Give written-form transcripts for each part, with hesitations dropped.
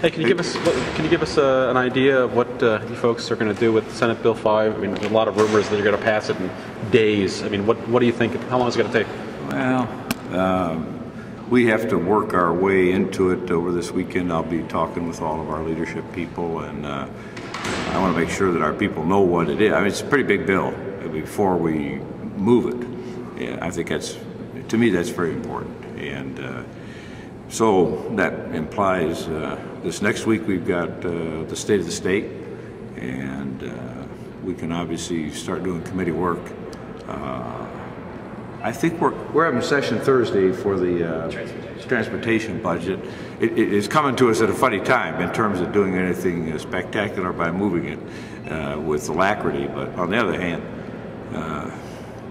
Hey, can you give us an idea of what you folks are going to do with Senate Bill 5? I mean, there's a lot of rumors that you're going to pass it in days. I mean, what do you think? How long is it going to take? Well, we have to work our way into it over this weekend. I'll be talking with all of our leadership people, and I want to make sure that our people know what it is. I mean, it's a pretty big bill before we move it. Yeah, I think to me, that's very important. And so that implies this next week we've got the State of the State, and we can obviously start doing committee work. I think we're having a session Thursday for the transportation budget. It is coming to us at a funny time in terms of doing anything spectacular by moving it with alacrity. But on the other hand,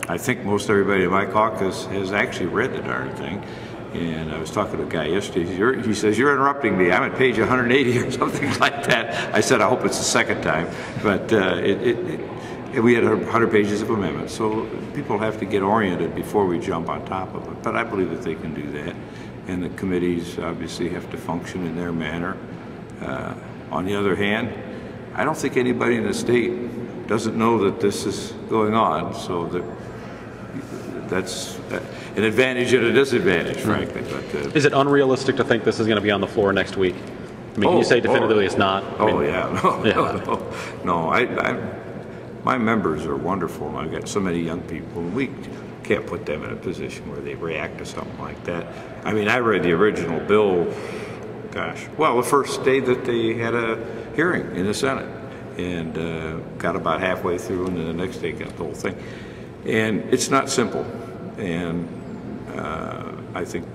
I think most everybody in my caucus has actually read the darn thing. And I was talking to a guy yesterday. He says, "You're interrupting me. I'm at page 180 or something like that." I said, "I hope it's the second time." But we had 100 pages of amendments, so people have to get oriented before we jump on top of it. But I believe that they can do that, and the committees obviously have to function in their manner. On the other hand, I don't think anybody in the state doesn't know that this is going on, so that's an advantage and a disadvantage, frankly. But, is it unrealistic to think this is going to be on the floor next week? I mean, can you say definitively it's not? No. My members are wonderful, and I've got so many young people, and we can't put them in a position where they react to something like that. I mean, I read the original bill, the first day that they had a hearing in the Senate, and got about halfway through, and then the next day got the whole thing. And it's not simple, and I think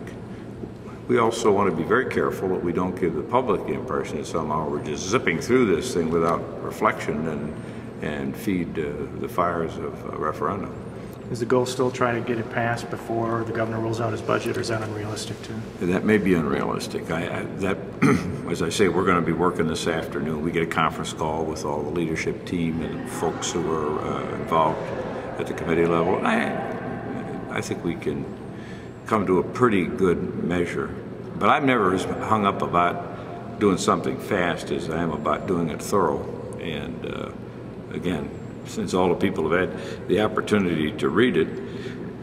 we also want to be very careful that we don't give the public the impression that somehow we're just zipping through this thing without reflection and feed the fires of a referendum. Is the goal still trying to get it passed before the governor rolls out his budget, or is that unrealistic too? That may be unrealistic. As I say, we're going to be working this afternoon. We get a conference call with all the leadership team and folks who are involved at the committee level. And I think we can come to a pretty good measure. But I'm never as hung up about doing something fast as I am about doing it thorough. And again, since all the people have had the opportunity to read it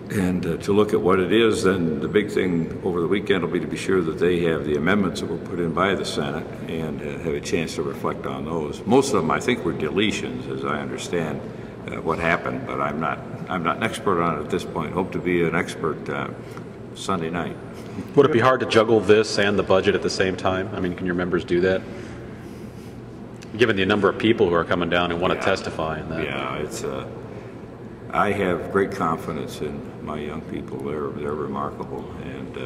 and to look at what it is, then the big thing over the weekend will be to be sure that they have the amendments that were put in by the Senate and have a chance to reflect on those. Most of them, I think, were deletions, as I understand what happened, but I'm not an expert on it at this point. Hope to be an expert Sunday night. Would it be hard to juggle this and the budget at the same time? I mean, can your members do that? Given the number of people who are coming down and want to testify in that. Yeah, I have great confidence in my young people. They're remarkable, and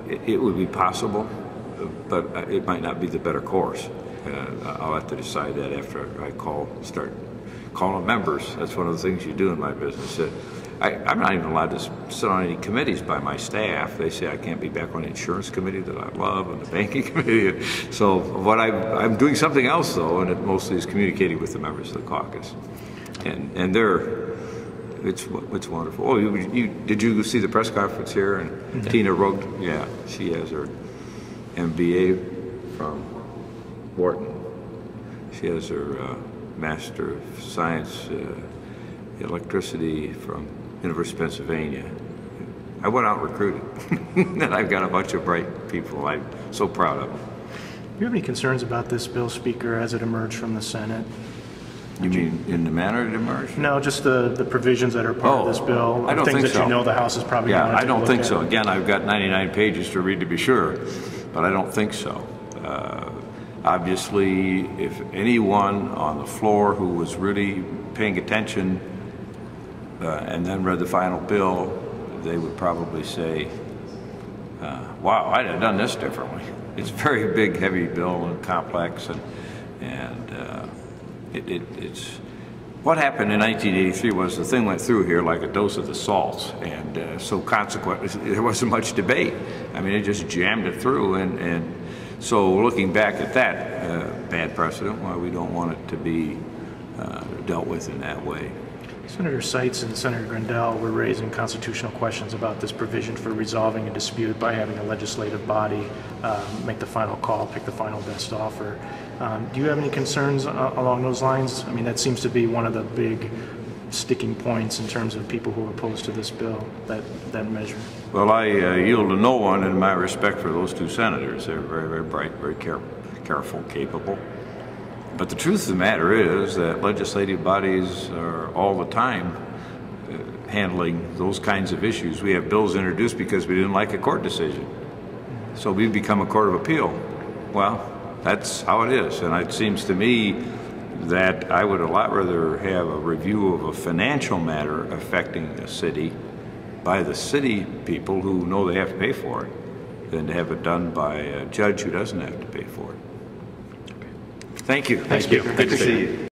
it would be possible, but it might not be the better course. I'll have to decide that after I start calling members. That's one of the things you do in my business. I'm not even allowed to sit on any committees by my staff. They say I can't be back on the insurance committee that I love and the banking committee. So I'm doing something else though, and it mostly is communicating with the members of the caucus. And it's wonderful. Oh, did you see the press conference here? And Tina Rugg, yeah, she has her MBA from Wharton. She has her Master of Science Electricity from University of Pennsylvania. I went out and recruited, and I've got a bunch of bright people. I'm so proud of them. Do you have any concerns about this bill, Speaker, as it emerged from the Senate? You mean in the manner it emerged? No, just the provisions that are part of this bill. I don't think so. Things that you know the House is probably going to I don't think so. Again, I've got 99 pages to read to be sure, but I don't think so. Obviously, if anyone on the floor who was really paying attention and then read the final bill, they would probably say, wow, I'd have done this differently. It's a very big, heavy bill and complex, and it's what happened in 1983 was the thing went through here like a dose of the salts, and so consequently there wasn't much debate. I mean, it just jammed it through, and so looking back at that bad precedent, why we don't want it to be dealt with in that way. Senator Seitz and Senator Grandel were raising constitutional questions about this provision for resolving a dispute by having a legislative body make the final call, pick the final best offer. Do you have any concerns along those lines? I mean, that seems to be one of the big sticking points in terms of people who are opposed to this bill, that measure. Well, I yield to no one in my respect for those two senators. They're very, very bright, very careful, capable. But the truth of the matter is that legislative bodies are all the time handling those kinds of issues. We have bills introduced because we didn't like a court decision. So we've become a court of appeal. Well, that's how it is. And it seems to me that I would a lot rather have a review of a financial matter affecting a city by the city people who know they have to pay for it than to have it done by a judge who doesn't have to pay for it. Thank you. Thank you. Good to see you.